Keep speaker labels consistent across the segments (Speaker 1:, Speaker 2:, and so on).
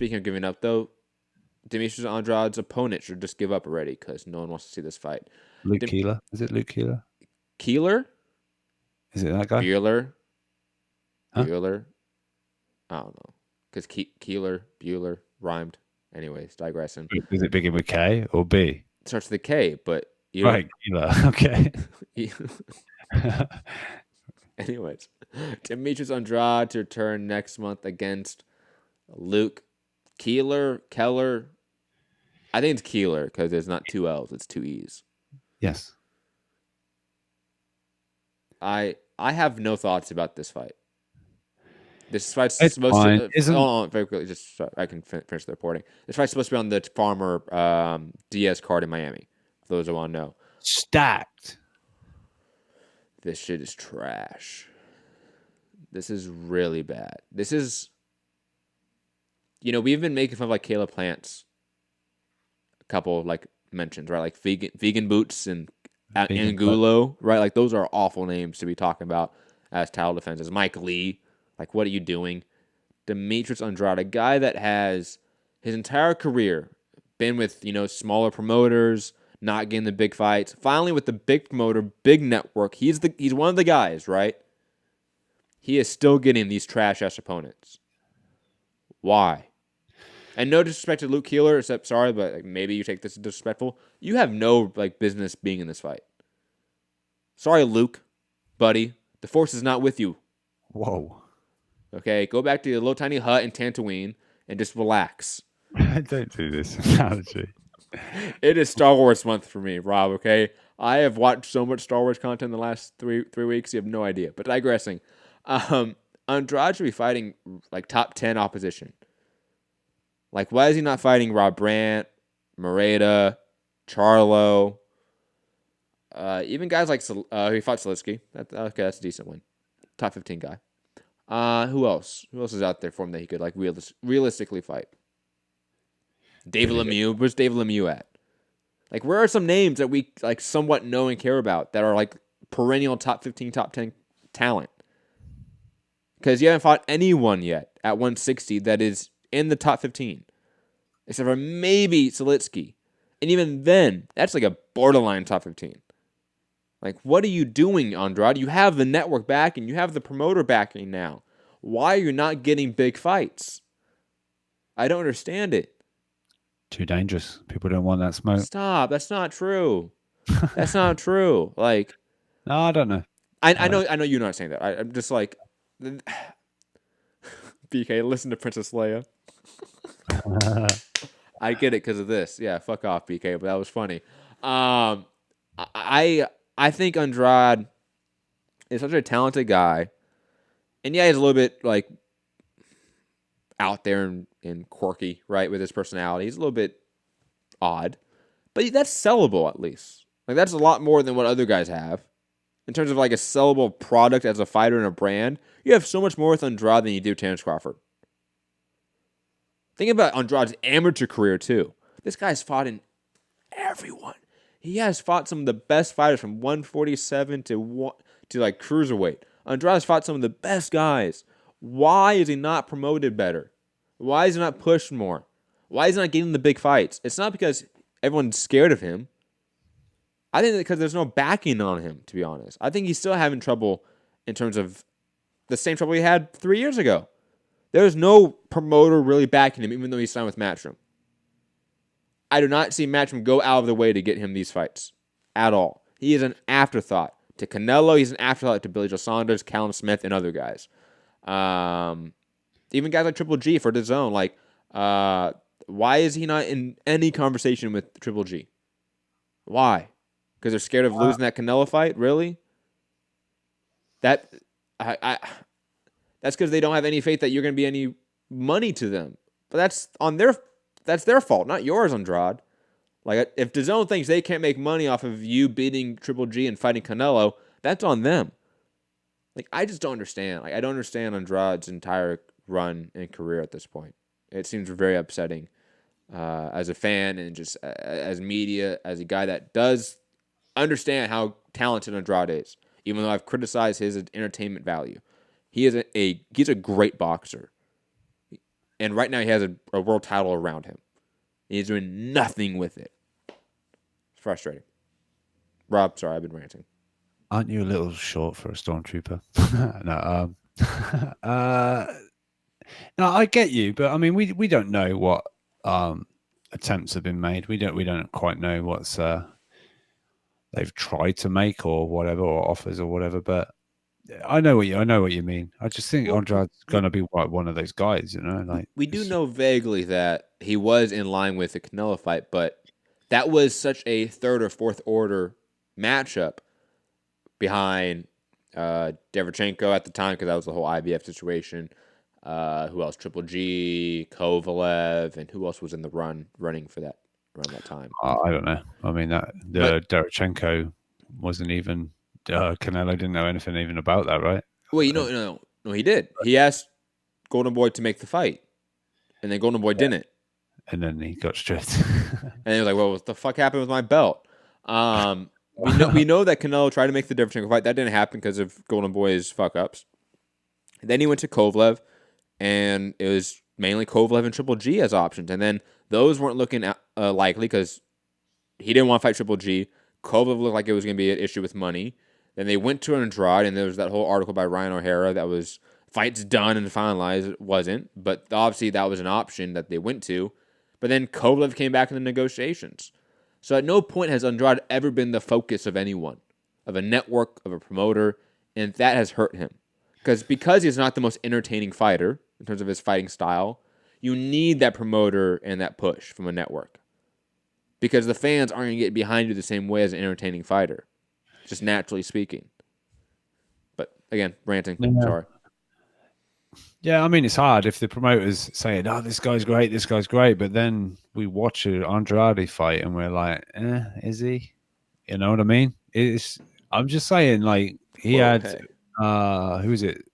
Speaker 1: speaking of giving up, though, Demetrius Andrade's opponent should just give up already because no one wants to see this fight.
Speaker 2: Keeler. Is it Luke Keeler?
Speaker 1: Keeler?
Speaker 2: Is it that guy?
Speaker 1: Bueller?
Speaker 2: Huh?
Speaker 1: Bueller? I don't know. Because Keeler, Bueller rhymed. Anyways, digressing.
Speaker 2: Is it begin with K or B?
Speaker 1: It starts with a K, but you
Speaker 2: Right, Keeler. Okay.
Speaker 1: Anyways, Demetrius Andrade to return next month against Luke Keeler. I think it's Keeler because there's not two L's, it's two E's.
Speaker 2: Yes.
Speaker 1: I have no thoughts about this fight. This fight's
Speaker 2: It's
Speaker 1: supposed
Speaker 2: fine.
Speaker 1: to.
Speaker 2: Isn't-
Speaker 1: Hold on, very quickly, just so I can finish the reporting. This fight's supposed to be on the Farmer Diaz card in Miami. For those who want to know,
Speaker 2: Stacked.
Speaker 1: this shit is trash. This is really bad. This is, we've been making fun of like Caleb Plant's a couple like mentions, right? Like vegan boots and Angulo, right? Like those are awful names to be talking about as title defenses. Mike Lee, like what are you doing? Demetrius Andrade, a guy that has his entire career been with, smaller promoters, not getting the big fights. Finally with the big promoter, big network, he's one of the guys, right? He is still getting these trash-ass opponents. Why? And no disrespect to Luke Keeler, except sorry, but like, maybe you take this as disrespectful. You have no business being in this fight. Sorry, Luke, buddy. The force is not with you.
Speaker 2: Whoa.
Speaker 1: Okay, go back to your little tiny hut in Tatooine and just relax.
Speaker 2: Don't do this analogy.
Speaker 1: It is Star Wars month for me, Rob, okay? I have watched so much Star Wars content in the last three weeks, you have no idea. But digressing. Andrade should be fighting like top 10 opposition. Like, why is he not fighting Rob Brandt, Moreta, Charlo, even guys like he fought Selitsky. Okay, that's a decent win. Top 15 guy. Who else? Who else is out there for him that he could like realistically fight? David Lemieux. Where's David Lemieux at? Like, where are some names that we like somewhat know and care about that are like perennial top 15, top 10 talent? Because you haven't fought anyone yet at 160 that is in the top 15. Except for maybe Selitsky. And even then, that's like a borderline top 15. Like, what are you doing, Andrade? You have the network backing. You have the promoter backing now. Why are you not getting big fights? I don't understand it.
Speaker 2: Too dangerous. People don't want that smoke.
Speaker 1: Stop. That's not true. That's not true. Like,
Speaker 2: no, I don't know.
Speaker 1: I know you're not saying that. I'm just like, BK, listen to Princess Leia. I get it because of this. Yeah, fuck off, BK. But that was funny. I think Andrade is such a talented guy, and yeah, he's a little bit like out there and quirky, right, with his personality. He's a little bit odd, but that's sellable at least. Like that's a lot more than what other guys have in terms of like a sellable product as a fighter and a brand. You have so much more with Andrade than you do Terrence Crawford. Think about Andrade's amateur career, too. This guy's fought in everyone. He has fought some of the best fighters from 147 to like cruiserweight. Andrade's fought some of the best guys. Why is he not promoted better? Why is he not pushed more? Why is he not getting the big fights? It's not because everyone's scared of him. I think because there's no backing on him, to be honest. I think he's still having trouble in terms of the same trouble he had 3 years ago. There's no promoter really backing him, even though he signed with Matchroom. I do not see Matchroom go out of the way to get him these fights at all. He is an afterthought to Canelo. He's an afterthought to Billy Joe Saunders, Callum Smith, and other guys. Even guys like Triple G for DAZN. Like, why is he not in any conversation with Triple G? Why? Because they're scared of losing that Canelo fight? Really? That's because they don't have any faith that you're going to be any money to them. But that's their fault, not yours, Andrade. Like, if DAZN thinks they can't make money off of you beating Triple G and fighting Canelo, that's on them. Like, I just don't understand. Like, I don't understand Andrade's entire run and career at this point. It seems very upsetting as a fan and just as media, as a guy that does understand how talented Andrade is, even though I've criticized his entertainment value. He's a great boxer. And right now he has a world title around him. He's doing nothing with it. It's frustrating. Rob, sorry, I've been ranting.
Speaker 2: Aren't you a little short for a stormtrooper? No, uh, no, I get you, but I mean, we don't know what attempts have been made. We don't quite know what's they've tried to make or whatever, or offers or whatever. But I know what you mean. I just think Andrade's gonna be one of those guys, you know. Like
Speaker 1: we do know vaguely that he was in line with the Canelo fight, but that was such a third or fourth order matchup behind Derevchenko at the time, because that was the whole IBF situation. Who else? Triple G, Kovalev, and who else was in the running for that around that time?
Speaker 2: I don't know. I mean, Derevchenko wasn't even Canelo didn't know anything even about that, right?
Speaker 1: Well, no, he did. He asked Golden Boy to make the fight, and then Golden Boy didn't.
Speaker 2: And then he got stripped.
Speaker 1: And he was like, "Well, what the fuck happened with my belt?" We know that Canelo tried to make the Derevchenko fight. That didn't happen because of Golden Boy's fuck ups. Then he went to Kovalev, and it was mainly Kovalev and Triple G as options. And then those weren't looking likely because he didn't want to fight Triple G. Kovalev looked like it was going to be an issue with money. Then they went to Andrade, and there was that whole article by Ryan O'Hara that was fights done and finalized. It wasn't, but obviously that was an option that they went to. But then Kovalev came back in the negotiations. So at no point has Andrade ever been the focus of anyone, of a network, of a promoter, and that has hurt him. Because he's not the most entertaining fighter in terms of his fighting style, you need that promoter and that push from a network. Because the fans aren't going to get behind you the same way as an entertaining fighter, just naturally speaking. But again, ranting. Yeah. Sorry.
Speaker 2: Yeah, I mean, it's hard if the promoter's saying, "Oh, this guy's great, but then we watch an Andrade fight and we're like, is he? You know what I mean? I'm just saying, like, he had, who is it?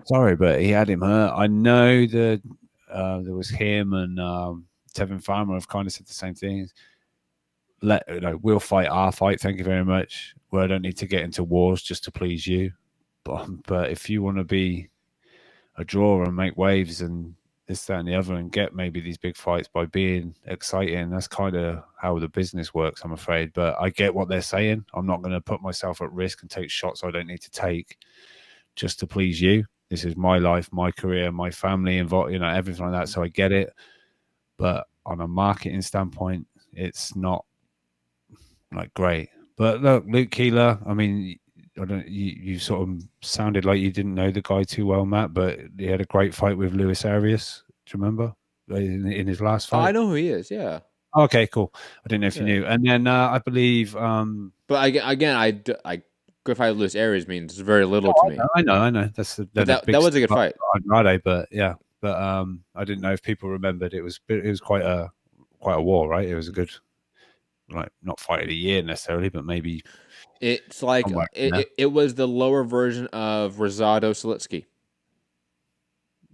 Speaker 2: Sorry, but he had him hurt. I know that there was him and Tevin Farmer have kind of said the same things. We'll fight our fight. Thank you very much. I don't need to get into wars just to please you. But if you want to be a drawer and make waves and this, that, and the other, and get maybe these big fights by being exciting, that's kind of how the business works, I'm afraid. But I get what they're saying. I'm not going to put myself at risk and take shots I don't need to take just to please you. This is my life, my career, my family involved, everything like that. So I get it. But on a marketing standpoint, it's not like great. But look, Luke Keeler, I mean, you sort of sounded like you didn't know the guy too well, Matt, but he had a great fight with Luis Arias. Do you remember in his last fight?
Speaker 1: Oh, I know who he is. Yeah.
Speaker 2: Okay, cool. I didn't know if you knew. And then I believe.
Speaker 1: But again, I good fight with Luis Arias means very little to me.
Speaker 2: I know. That
Speaker 1: was a good fight.
Speaker 2: Andrade, but yeah, but I didn't know if people remembered. It was quite a war, right? It was a good, like, not fight of the year necessarily, but maybe.
Speaker 1: It's like it was the lower version of Rosado Silitsky.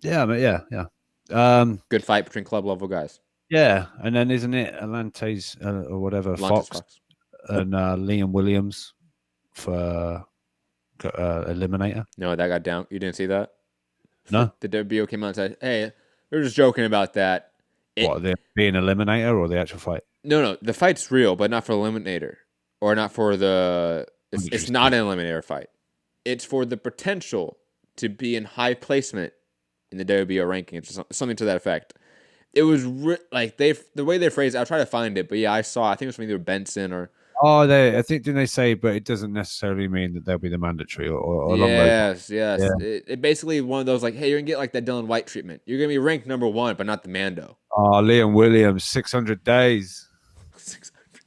Speaker 2: Yeah, but yeah.
Speaker 1: Good fight between club level guys.
Speaker 2: Yeah, and then isn't it Alantes or whatever, Fox and Liam Williams for Eliminator?
Speaker 1: No, that got down. You didn't see that?
Speaker 2: No.
Speaker 1: The WBO came out and said, "Hey, they're just joking about that."
Speaker 2: What, they're being Eliminator or the actual fight?
Speaker 1: No, the fight's real, but not for Eliminator. Or not for the... It's not an Eliminator fight. It's for the potential to be in high placement in the WBO rankings, or something to that effect. It was the way they phrased it, I'll try to find it, but yeah, I think it was from either Benson or...
Speaker 2: Oh, I think, didn't they say, but it doesn't necessarily mean that they'll be the mandatory or
Speaker 1: yes.
Speaker 2: Yeah.
Speaker 1: It basically one of those, like, hey, you're going to get like that Dylan White treatment. You're going to be ranked number 1, but not the Mando.
Speaker 2: Oh, Liam Williams, 600 days.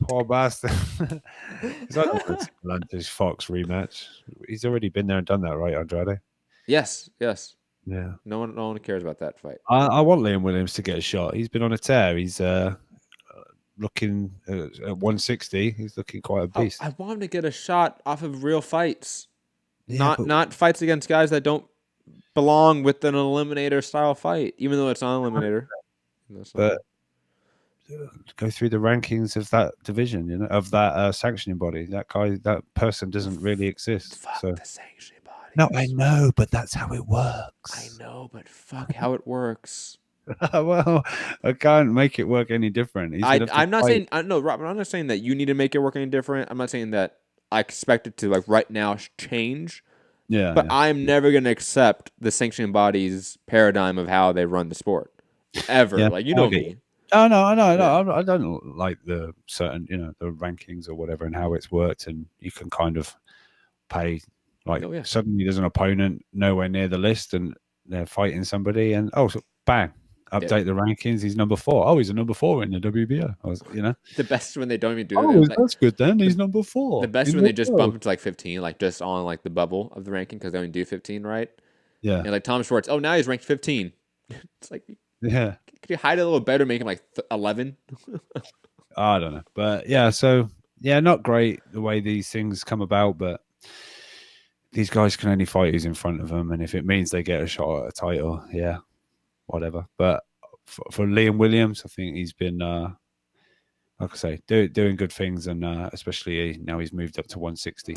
Speaker 2: Poor bastard. Is that the Atlantis Fox rematch? He's already been there and done that, right, Andrade?
Speaker 1: Yes.
Speaker 2: Yeah.
Speaker 1: No one cares about that fight.
Speaker 2: I want Liam Williams to get a shot. He's been on a tear. He's looking at 160. He's looking quite a beast.
Speaker 1: I want him to get a shot off of real fights, not fights against guys that don't belong with an Eliminator style fight, even though it's not an Eliminator.
Speaker 2: But go through the rankings of that division, of that sanctioning body. That person doesn't really exist.
Speaker 1: Fuck the sanctioning body.
Speaker 2: No, I know, but that's how it
Speaker 1: I
Speaker 2: works.
Speaker 1: know, but fuck how it works.
Speaker 2: Well, I can't make it work any different. He's gonna have to
Speaker 1: I'm not
Speaker 2: fight.
Speaker 1: saying no, Robert. I'm not saying that you need to make it work any different. I'm not saying that I expect it to like right now change.
Speaker 2: Yeah,
Speaker 1: But
Speaker 2: yeah.
Speaker 1: I'm never gonna accept the sanctioning body's paradigm of how they run the sport, ever.
Speaker 2: Yeah,
Speaker 1: Like you
Speaker 2: I
Speaker 1: know
Speaker 2: get you.
Speaker 1: me.
Speaker 2: Oh, no, I know, I
Speaker 1: Yeah.
Speaker 2: know. I don't like the certain, the rankings or whatever and how it's worked, and you can kind of pay like
Speaker 1: Oh yeah.
Speaker 2: suddenly there's an opponent nowhere near the list, and they're fighting somebody, and so bang,
Speaker 1: Yeah.
Speaker 2: update the rankings. He's number 4. Oh, he's a number 4 in the WBO. I was,
Speaker 1: The best when they don't even do
Speaker 2: oh,
Speaker 1: it. Like
Speaker 2: that's good then.
Speaker 1: the
Speaker 2: He's number
Speaker 1: the
Speaker 2: 4
Speaker 1: best
Speaker 2: in
Speaker 1: when
Speaker 2: the
Speaker 1: they just bump
Speaker 2: world.
Speaker 1: into like 15, like just on like the bubble of the ranking because they only do 15, right?
Speaker 2: Yeah,
Speaker 1: And like Tom Schwartz, oh now he's ranked 15. It's like
Speaker 2: yeah.
Speaker 1: could you hide it a little better, make him like 11?
Speaker 2: I don't know, but yeah. So yeah, not great the way these things come about, but these guys can only fight who's in front of them, and if it means they get a shot at a title, yeah, whatever. But for Liam Williams, I think he's been, like I say, doing good things, and especially now he's moved up to 160.